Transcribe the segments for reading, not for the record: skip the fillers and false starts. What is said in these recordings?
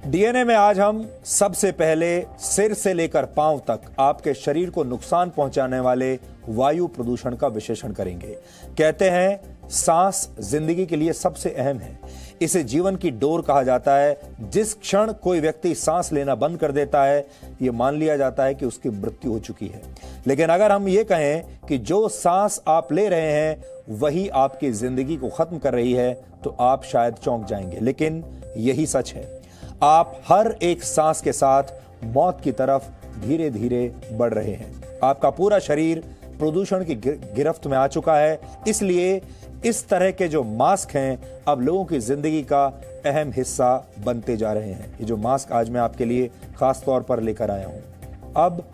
DNA में आज हम सबसे पहले सिर से लेकर पांव तक आपके शरीर को नुकसान पहुंचाने वाले वायु प्रदूषण का विश्लेषण करेंगे। कहते हैं सांस जिंदगी के लिए सबसे अहम है। इसे जीवन की डोर कहा जाता है। जिस क्षण कोई व्यक्ति सांस लेना बंद कर देता है, यह मान लिया जाता है कि उसकी मृत्यु हो चुकी है। लेकिन अगर हम ये कहें कि जो सांस आप ले रहे हैं वही आपकी जिंदगी को खत्म कर रही है, तो आप शायद चौंक जाएंगे। लेकिन यही सच है। आप हर एक सांस के साथ मौत की तरफ धीरे धीरे बढ़ रहे हैं। आपका पूरा शरीर प्रदूषण की गिरफ्त में आ चुका है। इसलिए इस तरह के जो मास्क हैं अब लोगों की जिंदगी का अहम हिस्सा बनते जा रहे हैं। ये जो मास्क आज मैं आपके लिए खास तौर पर लेकर आया हूं, अब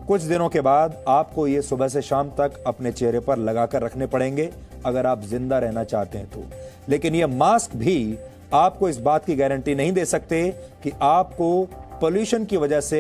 कुछ दिनों के बाद आपको ये सुबह से शाम तक अपने चेहरे पर लगाकर रखने पड़ेंगे अगर आप जिंदा रहना चाहते हैं तो। लेकिन ये मास्क भी आपको इस बात की गारंटी नहीं दे सकते कि आपको पोल्यूशन की वजह से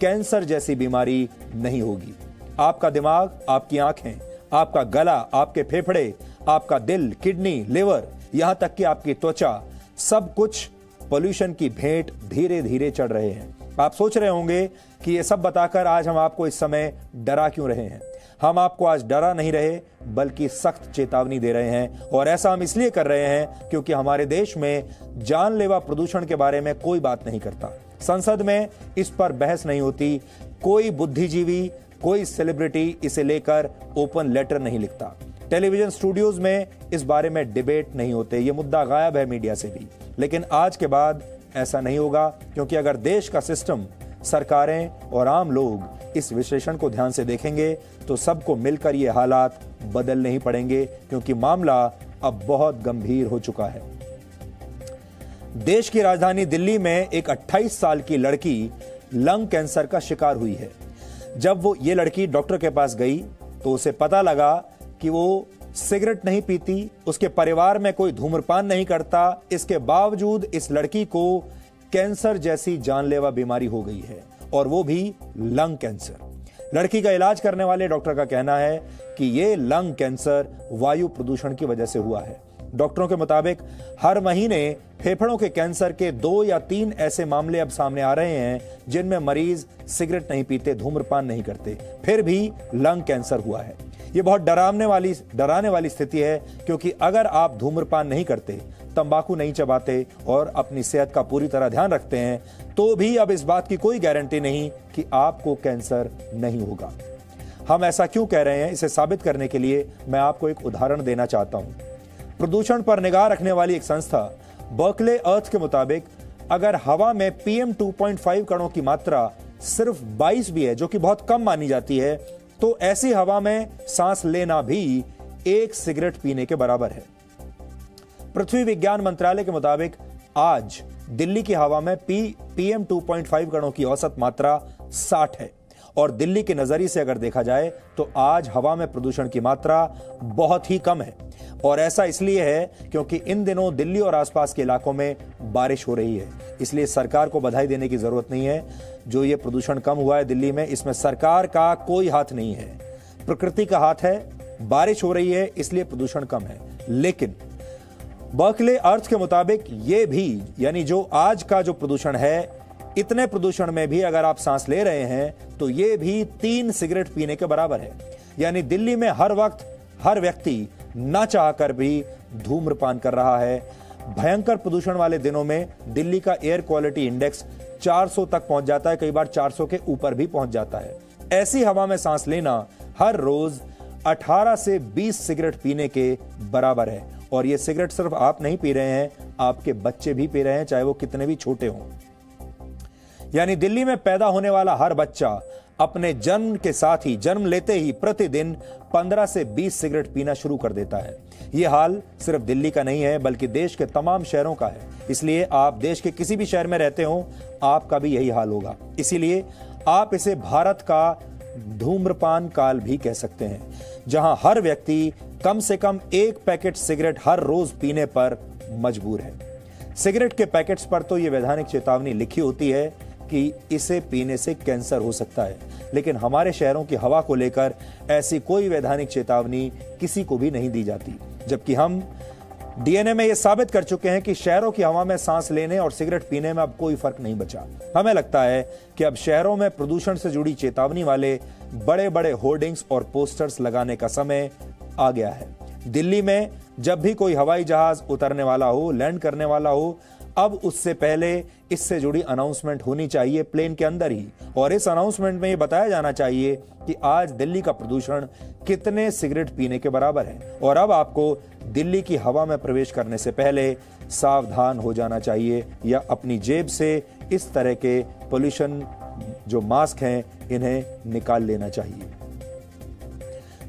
कैंसर जैसी बीमारी नहीं होगी। आपका दिमाग, आपकी आंखें, आपका गला, आपके फेफड़े, आपका दिल, किडनी, लिवर, यहां तक कि आपकी त्वचा, सब कुछ पोल्यूशन की भेंट धीरे धीरे चढ़ रहे हैं। आप सोच रहे होंगे कि ये सब बताकर आज हम आपको इस समय डरा क्यों रहे हैं। हम आपको आज डरा नहीं रहे, बल्कि सख्त चेतावनी दे रहे हैं। और ऐसा हम इसलिए कर रहे हैं क्योंकि हमारे देश में जानलेवा प्रदूषण के बारे में कोई बात नहीं करता। संसद में इस पर बहस नहीं होती। कोई बुद्धिजीवी, कोई सेलिब्रिटी इसे लेकर ओपन लेटर नहीं लिखता। टेलीविजन स्टूडियोज में इस बारे में डिबेट नहीं होते। ये मुद्दा गायब है मीडिया से भी। लेकिन आज के बाद ऐसा नहीं होगा, क्योंकि अगर देश का सिस्टम, सरकारें और आम लोग इस विश्लेषण को ध्यान से देखेंगे तो सबको मिलकर ये हालात बदलने ही पड़ेंगे, क्योंकि मामला अब बहुत गंभीर हो चुका है। देश की राजधानी दिल्ली में एक 28 साल की लड़की लंग कैंसर का शिकार हुई है। जब ये लड़की डॉक्टर के पास गई तो उसे पता लगा कि वो सिगरेट नहीं पीती, उसके परिवार में कोई धूम्रपान नहीं करता। इसके बावजूद इस लड़की को कैंसर जैसी जानलेवा बीमारी हो गई है, और वो भी लंग कैंसर। लड़की का इलाज करने वाले डॉक्टर का कहना है कि ये लंग कैंसर वायु प्रदूषण की वजह से हुआ है। डॉक्टरों के मुताबिक हर महीने फेफड़ों के कैंसर के 2 या 3 ऐसे मामले अब सामने आ रहे हैं जिनमें मरीज सिगरेट नहीं पीते, धूम्रपान नहीं करते, फिर भी लंग कैंसर हुआ है। ये बहुत डराने वाली स्थिति है, क्योंकि अगर आप धूम्रपान नहीं करते, तंबाकू नहीं चबाते और अपनी सेहत का पूरी तरह ध्यान रखते हैं, तो भी अब इस बात की कोई गारंटी नहीं कि आपको कैंसर नहीं होगा। हम ऐसा क्यों कह रहे हैं, इसे साबित करने के लिए मैं आपको एक उदाहरण देना चाहता हूं। प्रदूषण पर निगाह रखने वाली एक संस्था बर्कले अर्थ के मुताबिक अगर हवा में PM 2.5 कणों की मात्रा सिर्फ 22 भी है, जो कि बहुत कम मानी जाती है, तो ऐसी हवा में सांस लेना भी एक सिगरेट पीने के बराबर है। पृथ्वी विज्ञान मंत्रालय के मुताबिक आज दिल्ली की हवा में PM 2.5 कणों की औसत मात्रा 60 है। और दिल्ली के नजरिए से अगर देखा जाए तो आज हवा में प्रदूषण की मात्रा बहुत ही कम है। और ऐसा इसलिए है क्योंकि इन दिनों दिल्ली और आसपास के इलाकों में बारिश हो रही है। इसलिए सरकार को बधाई देने की जरूरत नहीं है। जो ये प्रदूषण कम हुआ है दिल्ली में, इसमें सरकार का कोई हाथ नहीं है, प्रकृति का हाथ है। बारिश हो रही है इसलिए प्रदूषण कम है। लेकिन बर्कले अर्थ के मुताबिक ये भी, यानी जो आज का जो प्रदूषण है, इतने प्रदूषण में भी अगर आप सांस ले रहे हैं तो ये भी 3 सिगरेट पीने के बराबर है। यानी दिल्ली में हर वक्त हर व्यक्ति ना चाहकर भी धूम्रपान कर रहा है। भयंकर प्रदूषण वाले दिनों में दिल्ली का एयर क्वालिटी इंडेक्स 400 तक पहुंच जाता है, कई बार 400 के ऊपर भी पहुंच जाता है। ऐसी हवा में सांस लेना हर रोज 18 से 20 सिगरेट पीने के बराबर है। और ये सिगरेट सिर्फ आप नहीं पी रहे हैं, आपके बच्चे भी पी रहे हैं, चाहे वो कितने भी छोटे हों। यानी दिल्ली में पैदा होने वाला हर बच्चा अपने जन्म के साथ ही, जन्म लेते ही प्रतिदिन 15 से 20 सिगरेट पीना शुरू कर देता है। यह हाल सिर्फ दिल्ली का नहीं है, बल्कि देश के तमाम शहरों का है। इसलिए आप देश के किसी भी शहर में रहते हो, आपका भी यही हाल होगा। इसीलिए आप इसे भारत का धूम्रपान काल भी कह सकते हैं, जहां हर व्यक्ति कम से कम 1 पैकेट सिगरेट हर रोज पीने पर मजबूर है। सिगरेट के पैकेट्स पर तो यह वैधानिक चेतावनी लिखी होती है कि इसे पीने से कैंसर हो सकता है, लेकिन हमारे शहरों की हवा को लेकर ऐसी कोई वैधानिक चेतावनी किसी को भी नहीं दी जाती। जबकि हम डीएनए में यह साबित कर चुके हैं कि शहरों की हवा में सांस लेने और सिगरेट पीने में अब कोई फर्क नहीं बचा। हमें लगता है कि अब शहरों में प्रदूषण से जुड़ी चेतावनी वाले बड़े बड़े होर्डिंग्स और पोस्टर्स लगाने का समय आ गया है। दिल्ली में जब भी कोई हवाई जहाज उतरने वाला हो, लैंड करने वाला हो, अब उससे पहले इससे जुड़ी अनाउंसमेंट होनी चाहिए प्लेन के अंदर ही, और इस अनाउंसमेंट में ये बताया जाना चाहिए कि आज दिल्ली का प्रदूषण कितने सिगरेट पीने के बराबर है। और अब आपको दिल्ली की हवा में प्रवेश करने से पहले सावधान हो जाना चाहिए या अपनी जेब से इस तरह के पोल्यूशन जो मास्क हैं इन्हें निकाल लेना चाहिए।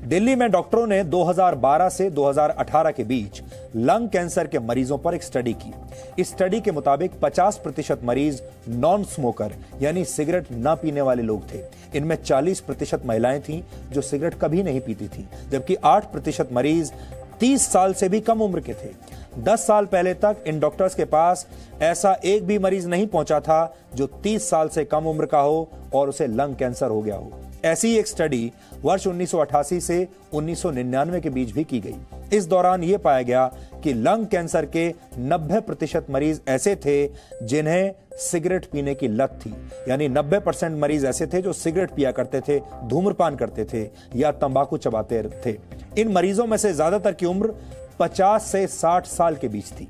दिल्ली में डॉक्टरों ने 2012 से 2018 के बीच लंग कैंसर के मरीजों पर एक स्टडी की। इस स्टडी के मुताबिक 50% मरीज नॉन स्मोकर यानी सिगरेट ना पीने वाले लोग थे। इनमें 40% महिलाएं थीं जो सिगरेट कभी नहीं पीती थीं, जबकि 8% मरीज 30 साल से भी कम उम्र के थे। 10 साल पहले तक इन डॉक्टर्स के पास ऐसा एक भी मरीज नहीं पहुंचा था जो 30 साल से कम उम्र का हो और उसे लंग कैंसर हो गया हो। ऐसी एक स्टडी वर्ष 1988 से 1999 के बीच भी की गई। इस दौरान यह पाया गया कि लंग कैंसर के 90% मरीज ऐसे थे जिन्हें सिगरेट पीने की लत थी, यानी 90% मरीज ऐसे थे जो सिगरेट पिया करते थे, धूम्रपान करते थे या तंबाकू चबाते थे। इन मरीजों में से ज्यादातर की उम्र 50 से 60 साल के बीच थी।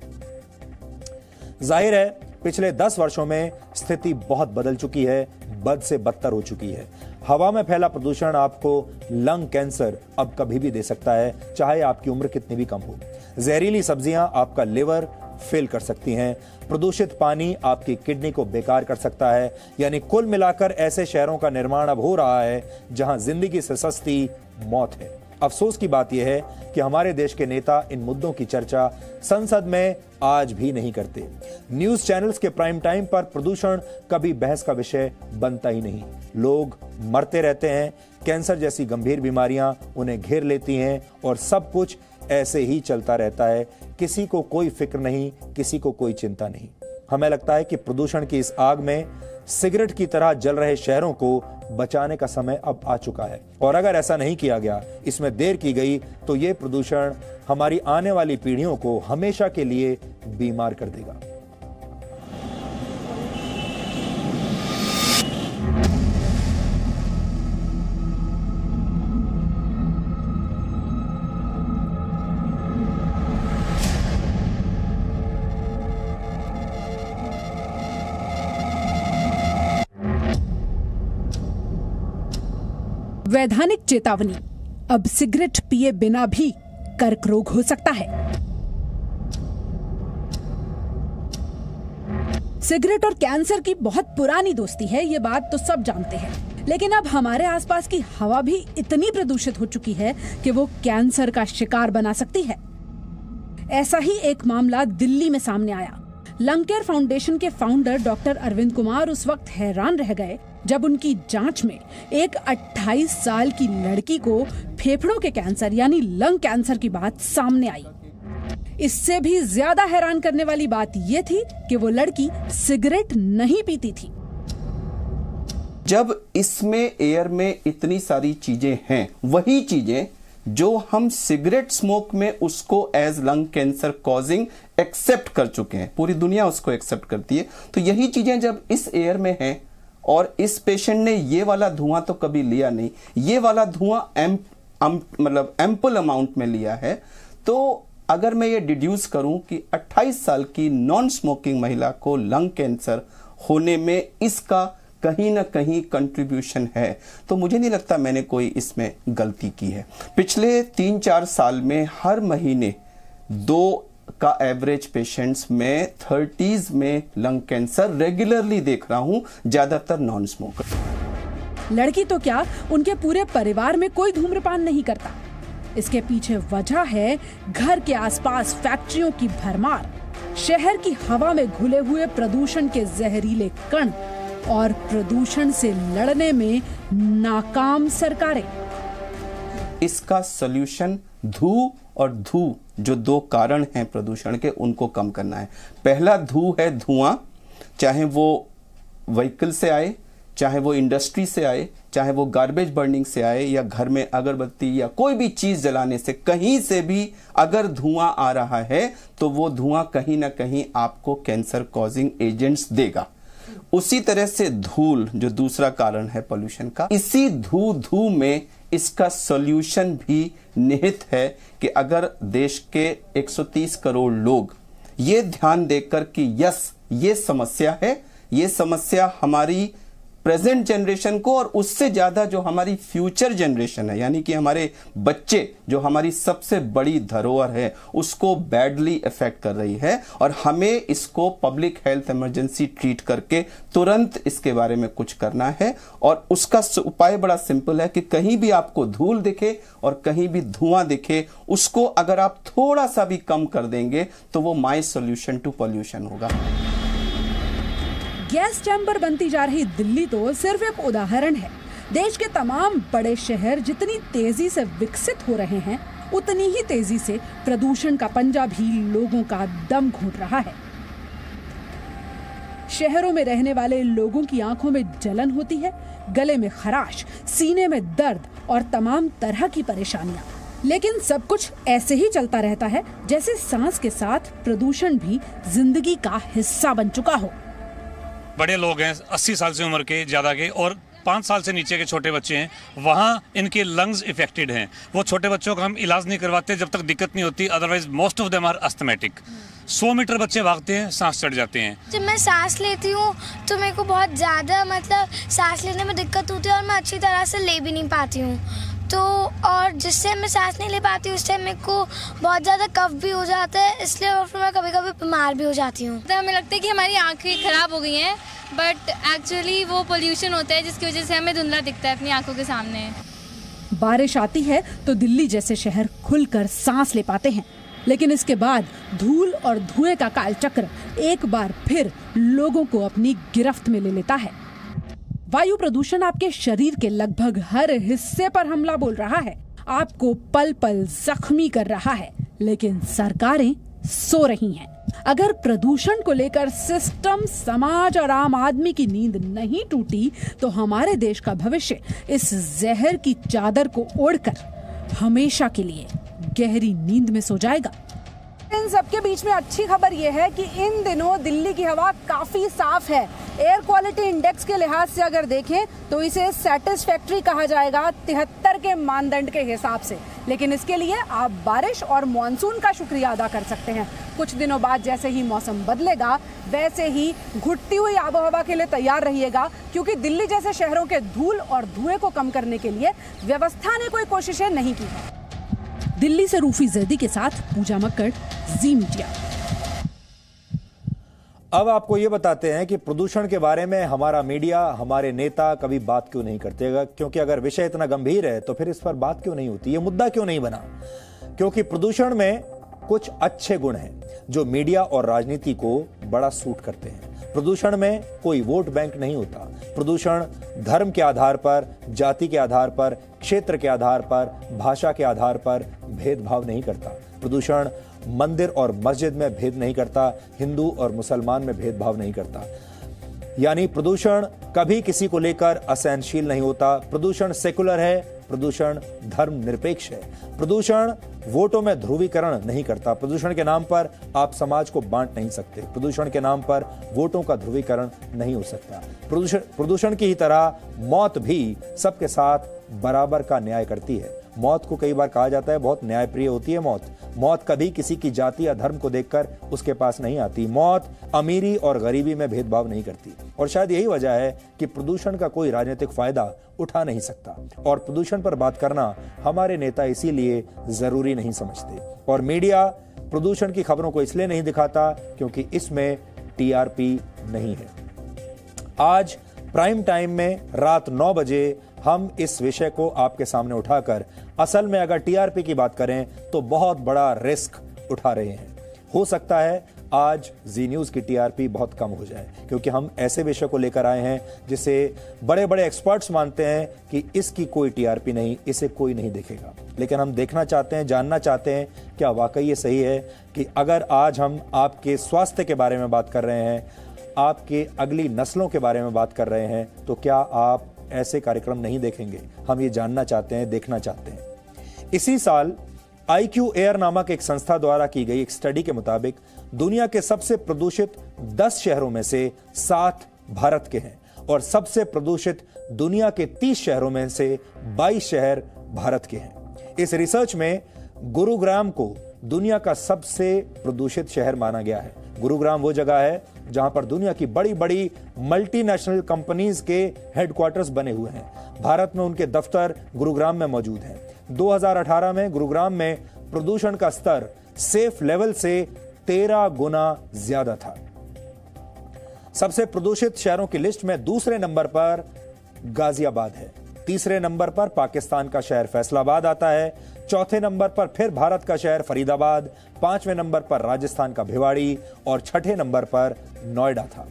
जाहिर है पिछले 10 वर्षों में स्थिति बहुत बदल चुकी है, बद से बदतर हो चुकी है। हवा में फैला प्रदूषण आपको लंग कैंसर अब कभी भी दे सकता है, चाहे आपकी उम्र कितनी भी कम हो। जहरीली सब्जियां आपका लिवर फेल कर सकती हैं। प्रदूषित पानी आपकी किडनी को बेकार कर सकता है। यानी कुल मिलाकर ऐसे शहरों का निर्माण अब हो रहा है जहां जिंदगी से सस्ती मौत है। अफसोस की बात यह है कि हमारे देश के नेता इन मुद्दों की चर्चा संसद में आज भी नहीं करते। न्यूज चैनल्स के प्राइम टाइम पर प्रदूषण कभी बहस का विषय बनता ही नहीं। लोग मरते रहते हैं, कैंसर जैसी गंभीर बीमारियां उन्हें घेर लेती हैं और सब कुछ ऐसे ही चलता रहता है। किसी को कोई फिक्र नहीं, किसी को कोई चिंता नहीं। हमें लगता है कि प्रदूषण की इस आग में सिगरेट की तरह जल रहे शहरों को बचाने का समय अब आ चुका है, और अगर ऐसा नहीं किया गया, इसमें देर की गई, तो यह प्रदूषण हमारी आने वाली पीढ़ियों को हमेशा के लिए बीमार कर देगा। वैधानिक चेतावनी, अब सिगरेट पिए बिना भी कर्क रोग हो सकता है। सिगरेट और कैंसर की बहुत पुरानी दोस्ती है, ये बात तो सब जानते हैं। लेकिन अब हमारे आसपास की हवा भी इतनी प्रदूषित हो चुकी है कि वो कैंसर का शिकार बना सकती है। ऐसा ही एक मामला दिल्ली में सामने आया। लंग केयर फाउंडेशन के फाउंडर डॉक्टर अरविंद कुमार उस वक्त हैरान रह गए जब उनकी जांच में एक 28 साल की लड़की को फेफड़ों के कैंसर यानी लंग कैंसर की बात सामने आई। इससे भी ज्यादा हैरान करने वाली बात यह थी कि वो लड़की सिगरेट नहीं पीती थी। जब इसमें एयर में इतनी सारी चीजें हैं, वही चीजें जो हम सिगरेट स्मोक में उसको as lung cancer causing accept कर चुके हैं, पूरी दुनिया उसको एक्सेप्ट करती है, तो यही चीजें जब इस एयर में हैं और इस पेशेंट ने ये वाला धुआं तो कभी लिया नहीं, ये वाला धुआं मतलब एम्पल अमाउंट में लिया है, तो अगर मैं ये डिड्यूस करूं कि 28 साल की नॉन स्मोकिंग महिला को लंग कैंसर होने में इसका कहीं ना कहीं कंट्रीब्यूशन है, तो मुझे नहीं लगता मैंने कोई इसमें गलती की है। पिछले 3-4 साल में हर महीने 2 का एवरेज पेशेंट्स में 30s में लंग कैंसर रेगुलरली देख रहा हूं, ज्यादातर नॉन स्मोकर। लड़की तो क्या, उनके पूरे परिवार में कोई धूम्रपान नहीं करता। इसके पीछे वजह है घर के आसपास फैक्ट्रियों की भरमार, शहर की हवा में घुले हुए प्रदूषण के जहरीले कण और प्रदूषण से लड़ने में नाकाम सरकारें। इसका सॉल्यूशन धू और धू, जो 2 कारण हैं प्रदूषण के, उनको कम करना है। पहला धू है धुआं, चाहे वो व्हीकल से आए, चाहे वो इंडस्ट्री से आए, चाहे वो गार्बेज बर्निंग से आए या घर में अगरबत्ती या कोई भी चीज जलाने से, कहीं से भी अगर धुआं आ रहा है तो वो धुआं कहीं ना कहीं आपको कैंसर कॉजिंग एजेंट्स देगा। उसी तरह से धूल जो दूसरा कारण है पोल्यूशन का, इसी धू में इसका सॉल्यूशन भी निहित है कि अगर देश के 130 करोड़ लोग ये ध्यान देकर कि यस ये समस्या है, ये समस्या हमारी प्रेजेंट जनरेशन को और उससे ज्यादा जो हमारी फ्यूचर जनरेशन है, यानी कि हमारे बच्चे जो हमारी सबसे बड़ी धरोहर है, उसको बैडली इफेक्ट कर रही है और हमें इसको पब्लिक हेल्थ इमरजेंसी ट्रीट करके तुरंत इसके बारे में कुछ करना है। और उसका उपाय बड़ा सिंपल है कि कहीं भी आपको धूल दिखे और कहीं भी धुआं दिखे, उसको अगर आप थोड़ा सा भी कम कर देंगे तो वो माय सॉल्यूशन टू पॉल्यूशन होगा। गैस चैम्बर बनती जा रही दिल्ली तो सिर्फ एक उदाहरण है। देश के तमाम बड़े शहर जितनी तेजी से विकसित हो रहे हैं, उतनी ही तेजी से प्रदूषण का पंजा भी लोगों का दम घोट रहा है। शहरों में रहने वाले लोगों की आंखों में जलन होती है, गले में खराश, सीने में दर्द और तमाम तरह की परेशानियां। लेकिन सब कुछ ऐसे ही चलता रहता है जैसे सांस के साथ प्रदूषण भी जिंदगी का हिस्सा बन चुका हो। बड़े लोग हैं 80 साल से उम्र के ज़्यादा के और 5 साल से नीचे के छोटे बच्चे हैं, वहाँ इनके लंग्स इफेक्टेड हैं। वो छोटे बच्चों का हम इलाज नहीं करवाते जब तक दिक्कत नहीं होती, otherwise most of them are asthmatic. 100 metre बच्चे भागते हैं, सांस चढ़ जाते हैं। जब मैं सांस लेती हूँ तो मेरे को बहुत ज़्यादा सांस लेने में दिक्कत होती है और मैं अच्छी तरह से ले भी नहीं पाती हूँ। तो और जिससे मैं सांस नहीं ले पाती हूँ उससे मेरे को बहुत ज़्यादा कफ भी हो जाता है, इसलिए और फिर मैं कभी कभी बीमार भी हो जाती हूँ। तो हमें लगता है कि हमारी आंखें खराब हो गई हैं, बट एक्चुअली वो पोल्यूशन होता है जिसकी वजह से हमें धुंधला दिखता है अपनी आंखों के सामने। बारिश आती है तो दिल्ली जैसे शहर खुलकर सांस ले पाते हैं, लेकिन इसके बाद धूल और धुएं का कालचक्र एक बार फिर लोगों को अपनी गिरफ्त में ले लेता है। वायु प्रदूषण आपके शरीर के लगभग हर हिस्से पर हमला बोल रहा है, आपको पल पल जख्मी कर रहा है, लेकिन सरकारें सो रही हैं। अगर प्रदूषण को लेकर सिस्टम, समाज और आम आदमी की नींद नहीं टूटी तो हमारे देश का भविष्य इस जहर की चादर को ओढ़कर हमेशा के लिए गहरी नींद में सो जाएगा। इन सबके बीच में अच्छी खबर यह है कि इन दिनों दिल्ली की हवा काफी साफ है। एयर क्वालिटी इंडेक्स के लिहाज से अगर देखें तो इसे सैटिस्फैक्ट्री कहा जाएगा 73 के मानदंड के हिसाब से। लेकिन इसके लिए आप बारिश और मॉनसून का शुक्रिया अदा कर सकते हैं। कुछ दिनों बाद जैसे ही मौसम बदलेगा वैसे ही घुटती हुई आबोहवा के लिए तैयार रहिएगा, क्योंकि दिल्ली जैसे शहरों के धूल और धुएं को कम करने के लिए व्यवस्था ने कोई कोशिशें नहीं की है। दिल्ली से रूफी जैदी के साथ पूजा मक्कड़, जी मीडिया। अब आपको ये बताते हैं कि प्रदूषण के बारे में हमारा मीडिया, हमारे नेता कभी बात क्यों नहीं करते, क्योंकि अगर विषय इतना गंभीर है तो फिर इस पर बात क्यों नहीं होती, ये मुद्दा क्यों नहीं बना। क्योंकि प्रदूषण में कुछ अच्छे गुण हैं जो मीडिया और राजनीति को बड़ा सूट करते हैं। प्रदूषण में कोई वोट बैंक नहीं होता। प्रदूषण धर्म के आधार पर, जाति के आधार पर, क्षेत्र के आधार पर, भाषा के आधार पर भेदभाव नहीं करता। प्रदूषण मंदिर और मस्जिद में भेद नहीं करता, हिंदू और मुसलमान में भेदभाव नहीं करता। यानी प्रदूषण कभी किसी को लेकर असहनशील नहीं होता। प्रदूषण सेकुलर है, प्रदूषण धर्म निरपेक्ष है। प्रदूषण वोटों में ध्रुवीकरण नहीं करता। प्रदूषण के नाम पर आप समाज को बांट नहीं सकते। प्रदूषण के नाम पर वोटों का ध्रुवीकरण नहीं हो सकता। प्रदूषण की ही तरह मौत भी सबके साथ बराबर का न्याय करती है। मौत को कई बार कहा जाता है बहुत न्यायप्रिय होती है मौत। मौत कभी किसी की जाति या धर्म को देखकर उसके पास नहीं आती। मौत अमीरी और गरीबी में भेदभाव नहीं करती। और शायद यही वजह है कि प्रदूषण का कोई राजनीतिक फायदा उठा नहीं सकता। और प्रदूषण पर बात करना हमारे नेता इसीलिए जरूरी नहीं समझते। और मीडिया प्रदूषण की खबरों को इसलिए नहीं दिखाता क्योंकि इसमें टीआरपी नहीं है। आज प्राइम टाइम में रात 9 बजे हम इस विषय को आपके सामने उठाकर असल में अगर टीआरपी की बात करें तो बहुत बड़ा रिस्क उठा रहे हैं। हो सकता है आज जी न्यूज की टीआरपी बहुत कम हो जाए, क्योंकि हम ऐसे विषय को लेकर आए हैं जिसे बड़े बड़े एक्सपर्ट्स मानते हैं कि इसकी कोई टीआरपी नहीं, इसे कोई नहीं देखेगा। लेकिन हम देखना चाहते हैं, जानना चाहते हैं क्या वाकई ये सही है कि अगर आज हम आपके स्वास्थ्य के बारे में बात कर रहे हैं, आपके अगली नस्लों के बारे में बात कर रहे हैं, तो क्या आप ऐसे कार्यक्रम नहीं देखेंगे। हम ये जानना चाहते हैं, देखना चाहते हैं। इसी साल IQ Air नामक एक संस्था द्वारा की गई एक स्टडी के मुताबिक दुनिया के सबसे प्रदूषित 10 शहरों में से 7 भारत के हैं और सबसे प्रदूषित दुनिया के 30 शहरों में से 22 शहर भारत के हैं। इस रिसर्च में गुरुग्राम को दुनिया का सबसे प्रदूषित शहर माना गया है। गुरुग्राम वो जगह है जहां पर दुनिया की बड़ी बड़ी मल्टीनेशनल कंपनीज के हेडक्वार्टर्स बने हुए हैं। भारत में उनके दफ्तर गुरुग्राम में मौजूद हैं। 2018 में गुरुग्राम में प्रदूषण का स्तर सेफ लेवल से 13 गुना ज्यादा था। सबसे प्रदूषित शहरों की लिस्ट में दूसरे नंबर पर गाजियाबाद है, तीसरे नंबर पर पाकिस्तान का शहर फैसलाबाद आता है, चौथे नंबर पर फिर भारत का शहर फरीदाबाद, पांचवें नंबर पर राजस्थान का भिवाड़ी और छठे नंबर पर नोएडा था।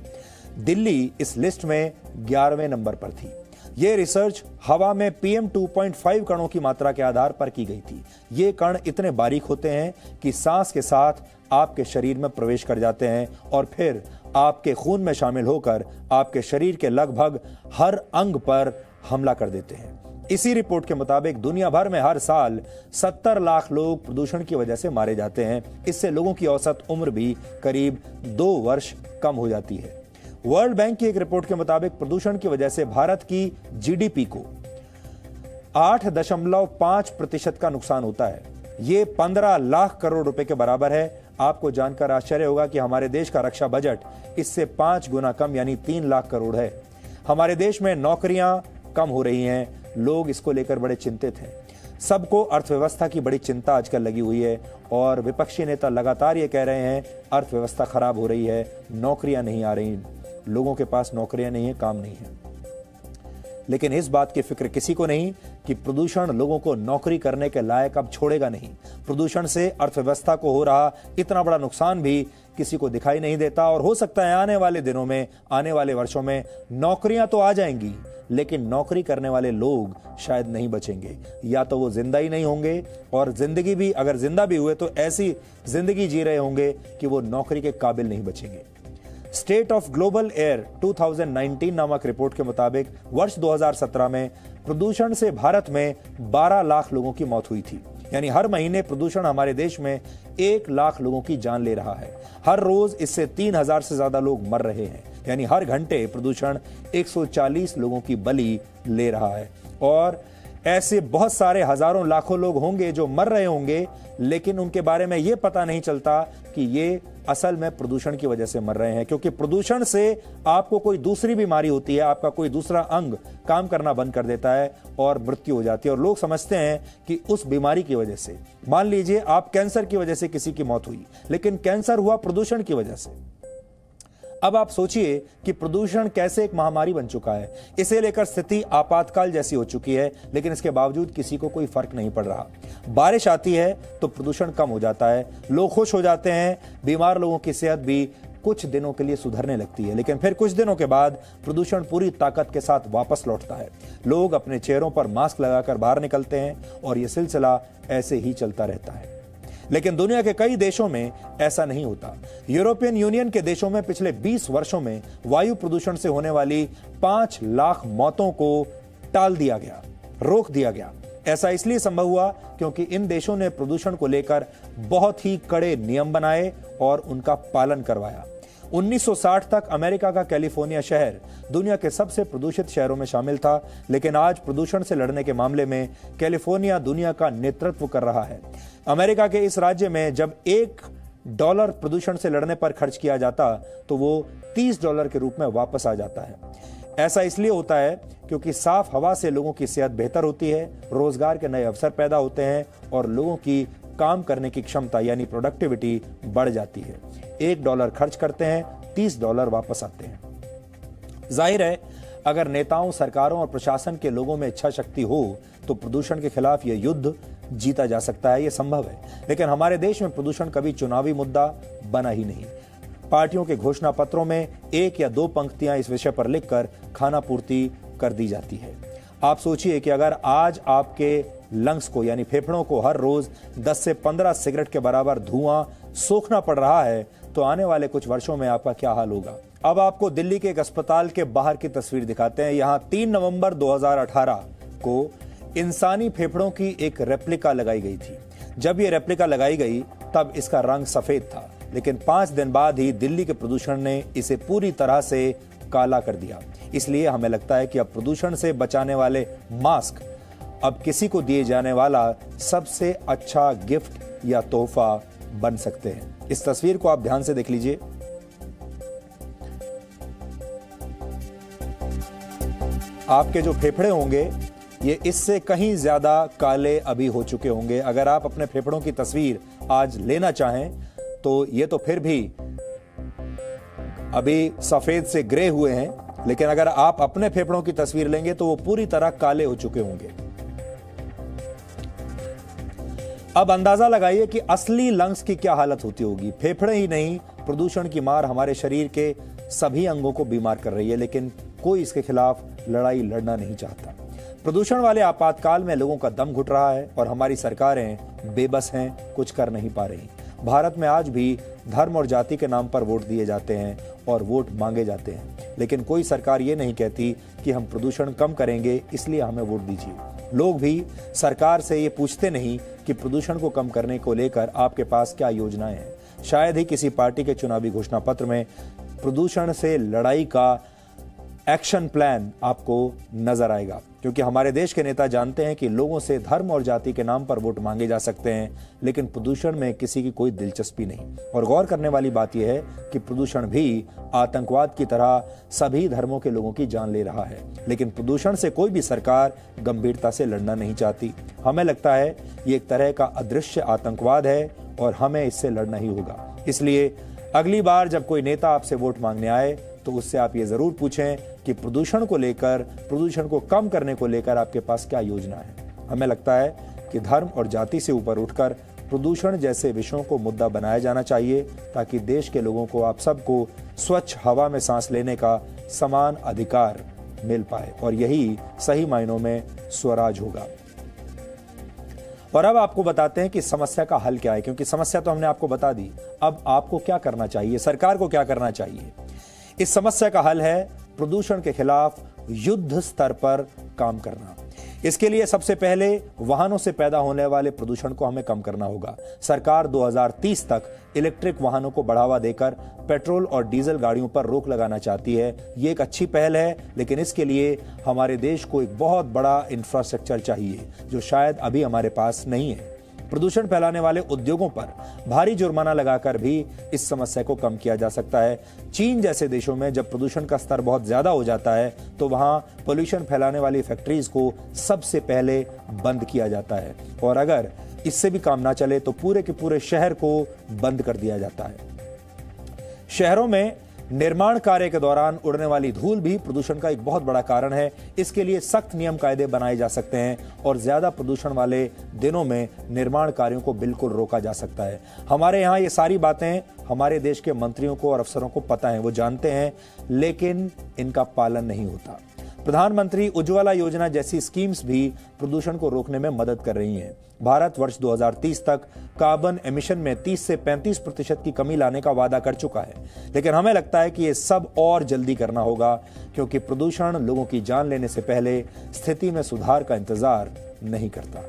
दिल्ली इस लिस्ट में 11वें नंबर पर थी। यह रिसर्च हवा में PM 2.5 कणों की मात्रा के आधार पर की गई थी। ये कण इतने बारीक होते हैं कि सांस के साथ आपके शरीर में प्रवेश कर जाते हैं और फिर आपके खून में शामिल होकर आपके शरीर के लगभग हर अंग पर हमला कर देते हैं। इसी रिपोर्ट के मुताबिक दुनिया भर में हर साल 70 लाख लोग प्रदूषण की वजह से मारे जाते हैं। इससे लोगों की औसत उम्र भी करीब 2 वर्ष कम हो जाती है। वर्ल्ड बैंक की एक रिपोर्ट के मुताबिक प्रदूषण की वजह से भारत की GDP को 8.5% का नुकसान होता है। ये 15 लाख करोड़ रुपए के बराबर है। आपको जानकर आश्चर्य होगा कि हमारे देश का रक्षा बजट इससे 5 गुना कम यानी 3 लाख करोड़ है। हमारे देश में नौकरियां कम हो रही हैं, लोग इसको लेकर बड़े चिंतित हैं। सबको अर्थव्यवस्था की बड़ी चिंता आजकल लगी हुई है और विपक्षी नेता लगातार ये कह रहे हैं अर्थव्यवस्था खराब हो रही है, नौकरियां नहीं आ रही, लोगों के पास नौकरियां नहीं है, काम नहीं है। लेकिन इस बात की फिक्र किसी को नहीं कि प्रदूषण लोगों को नौकरी करने के लायक अब छोड़ेगा नहीं। प्रदूषण से अर्थव्यवस्था को हो रहा इतना बड़ा नुकसान भी किसी को दिखाई नहीं देता और हो सकता है आने वाले दिनों में, आने वाले वर्षों में नौकरियां तो आ जाएंगी लेकिन नौकरी करने वाले लोग शायद नहीं बचेंगे, या तो वो जिंदा ही नहीं होंगे और जिंदगी भी अगर जिंदा भी हुए तो ऐसी जिंदगी जी रहे होंगे कि वो नौकरी के काबिल नहीं बचेंगे। स्टेट ऑफ ग्लोबल एयर 2019 नामक रिपोर्ट के मुताबिक वर्ष 2017 में प्रदूषण से भारत में 12 लाख लोगों की मौत हुई थी। यानी हर महीने प्रदूषण हमारे देश में 1 लाख लोगों की जान ले रहा है। हर रोज इससे 3000 से ज्यादा लोग मर रहे हैं। यानी हर घंटे प्रदूषण 140 लोगों की बलि ले रहा है। और ऐसे बहुत सारे हजारों लाखों लोग होंगे जो मर रहे होंगे लेकिन उनके बारे में यह पता नहीं चलता कि ये असल में प्रदूषण की वजह से मर रहे हैं, क्योंकि प्रदूषण से आपको कोई दूसरी बीमारी होती है, आपका कोई दूसरा अंग काम करना बंद कर देता है और मृत्यु हो जाती है और लोग समझते हैं कि उस बीमारी की वजह से, मान लीजिए आप कैंसर की वजह से किसी की मौत हुई लेकिन कैंसर हुआ प्रदूषण की वजह से। अब आप सोचिए कि प्रदूषण कैसे एक महामारी बन चुका है। इसे लेकर स्थिति आपातकाल जैसी हो चुकी है लेकिन इसके बावजूद किसी को कोई फर्क नहीं पड़ रहा। बारिश आती है तो प्रदूषण कम हो जाता है, लोग खुश हो जाते हैं, बीमार लोगों की सेहत भी कुछ दिनों के लिए सुधरने लगती है लेकिन फिर कुछ दिनों के बाद प्रदूषण पूरी ताकत के साथ वापस लौटता है। लोग अपने चेहरों पर मास्क लगाकर बाहर निकलते हैं और यह सिलसिला ऐसे ही चलता रहता है। लेकिन दुनिया के कई देशों में ऐसा नहीं होता। यूरोपियन यूनियन के देशों में पिछले 20 वर्षों में वायु प्रदूषण से होने वाली 5 लाख मौतों को टाल दिया गया, रोक दिया गया। ऐसा इसलिए संभव हुआ क्योंकि इन देशों ने प्रदूषण को लेकर बहुत ही कड़े नियम बनाए और उनका पालन करवाया। 1960 तक अमेरिका का कैलिफोर्निया शहर दुनिया के सबसे प्रदूषित शहरों में शामिल था लेकिन आज प्रदूषण से लड़ने के मामले में कैलिफोर्निया दुनिया का नेतृत्व कर रहा है। अमेरिका के इस राज्य में जब $1 प्रदूषण से लड़ने पर खर्च किया जाता तो वो $30 के रूप में वापस आ जाता है। ऐसा इसलिए होता है क्योंकि साफ हवा से लोगों की सेहत बेहतर होती है, रोजगार के नए अवसर पैदा होते हैं और लोगों की काम करने की क्षमता यानी प्रोडक्टिविटी बढ़ जाती है। $1 खर्च करते हैं, $30 वापस आते हैं। जाहिर है अगर नेताओं, सरकारों और प्रशासन के लोगों में इच्छा शक्ति हो तो प्रदूषण के खिलाफ यह युद्ध जीता जा सकता है, यह संभव है। लेकिन हमारे देश में प्रदूषण कभी चुनावी मुद्दा बना ही नहीं। पार्टियों के घोषणा पत्रों में 1 या 2 पंक्तियां इस विषय पर लिखकर खानापूर्ति कर दी जाती है। आप सोचिए कि अगर आज आपके लंग्स को यानी फेफड़ों को हर रोज 10 से 15 सिगरेट के बराबर धुआं सोखना पड़ रहा है तो आने वाले कुछ वर्षों में आपका क्या हाल होगा। अब आपको दिल्ली के एक अस्पताल के बाहर की तस्वीर दिखाते हैं। यहां 3 नवंबर 2018 को इंसानी फेफड़ों की एक रेप्लिका लगाई गई थी। जब यह रेप्लिका लगाई गई तब इसका रंग सफेद था, लेकिन 5 दिन बाद ही दिल्ली के प्रदूषण ने इसे पूरी तरह से काला कर दिया। इसलिए हमें लगता है कि अब प्रदूषण से बचाने वाले मास्क अब किसी को दिए जाने वाला सबसे अच्छा गिफ्ट या तोहफा बन सकते हैं। इस तस्वीर को आप ध्यान से देख लीजिए। आपके जो फेफड़े होंगे ये इससे कहीं ज्यादा काले अभी हो चुके होंगे। अगर आप अपने फेफड़ों की तस्वीर आज लेना चाहें तो ये तो फिर भी अभी सफेद से ग्रे हुए हैं, लेकिन अगर आप अपने फेफड़ों की तस्वीर लेंगे तो वो पूरी तरह काले हो चुके होंगे। अब अंदाजा लगाइए कि असली लंग्स की क्या हालत होती होगी। फेफड़े ही नहीं, प्रदूषण की मार हमारे शरीर के सभी अंगों को बीमार कर रही है, लेकिन कोई इसके खिलाफ लड़ाई लड़ना नहीं चाहता। प्रदूषण वाले आपातकाल में लोगों का दम घुट रहा है और हमारी सरकारें बेबस हैं, कुछ कर नहीं पा रही। भारत में आज भी धर्म और जाति के नाम पर वोट दिए जाते हैं और वोट मांगे जाते हैं, लेकिन कोई सरकार ये नहीं कहती कि हम प्रदूषण कम करेंगे इसलिए हमें वोट दीजिए। लोग भी सरकार से ये पूछते नहीं कि प्रदूषण को कम करने को लेकर आपके पास क्या योजनाएं हैं। शायद ही किसी पार्टी के चुनावी घोषणा पत्र में प्रदूषण से लड़ाई का एक्शन प्लान आपको नजर आएगा, क्योंकि हमारे देश के नेता जानते हैं कि लोगों से धर्म और जाति के नाम पर वोट मांगे जा सकते हैं, लेकिन प्रदूषण में किसी की कोई दिलचस्पी नहीं। और गौर करने वाली बात यह है कि प्रदूषण भी आतंकवाद की तरह सभी धर्मों के लोगों की जान ले रहा है, लेकिन प्रदूषण से कोई भी सरकार गंभीरता से लड़ना नहीं चाहती। हमें लगता है ये एक तरह का अदृश्य आतंकवाद है और हमें इससे लड़ना ही होगा। इसलिए अगली बार जब कोई नेता आपसे वोट मांगने आए तो उससे आप ये जरूर पूछें कि प्रदूषण को लेकर, प्रदूषण को कम करने को लेकर आपके पास क्या योजना है। हमें लगता है कि धर्म और जाति से ऊपर उठकर प्रदूषण जैसे विषयों को मुद्दा बनाया जाना चाहिए, ताकि देश के लोगों को, आप सबको स्वच्छ हवा में सांस लेने का समान अधिकार मिल पाए, और यही सही मायनों में स्वराज होगा। और अब आपको बताते हैं कि समस्या का हल क्या है, क्योंकि समस्या तो हमने आपको बता दी। अब आपको क्या करना चाहिए, सरकार को क्या करना चाहिए। इस समस्या का हल है प्रदूषण के खिलाफ युद्ध स्तर पर काम करना। इसके लिए सबसे पहले वाहनों से पैदा होने वाले प्रदूषण को हमें कम करना होगा। सरकार 2030 तक इलेक्ट्रिक वाहनों को बढ़ावा देकर पेट्रोल और डीजल गाड़ियों पर रोक लगाना चाहती है। ये एक अच्छी पहल है, लेकिन इसके लिए हमारे देश को एक बहुत बड़ा इंफ्रास्ट्रक्चर चाहिए, जो शायद अभी हमारे पास नहीं है। प्रदूषण फैलाने वाले उद्योगों पर भारी जुर्माना लगाकर भी इस समस्या को कम किया जा सकता है। चीन जैसे देशों में जब प्रदूषण का स्तर बहुत ज्यादा हो जाता है तो वहां पोल्यूशन फैलाने वाली फैक्ट्रीज को सबसे पहले बंद किया जाता है, और अगर इससे भी काम ना चले तो पूरे के पूरे शहर को बंद कर दिया जाता है। शहरों में निर्माण कार्य के दौरान उड़ने वाली धूल भी प्रदूषण का एक बहुत बड़ा कारण है। इसके लिए सख्त नियम कायदे बनाए जा सकते हैं और ज्यादा प्रदूषण वाले दिनों में निर्माण कार्यों को बिल्कुल रोका जा सकता है। हमारे यहाँ ये सारी बातें हमारे देश के मंत्रियों को और अफसरों को पता है, वो जानते हैं, लेकिन इनका पालन नहीं होता। प्रधानमंत्री उज्ज्वला योजना जैसी स्कीम्स भी प्रदूषण को रोकने में मदद कर रही हैं। भारत वर्ष 2030 तक कार्बन एमिशन में 30 से 35% की कमी लाने का वादा कर चुका है, लेकिन हमें लगता है कि ये सब और जल्दी करना होगा, क्योंकि प्रदूषण लोगों की जान लेने से पहले स्थिति में सुधार का इंतजार नहीं करता।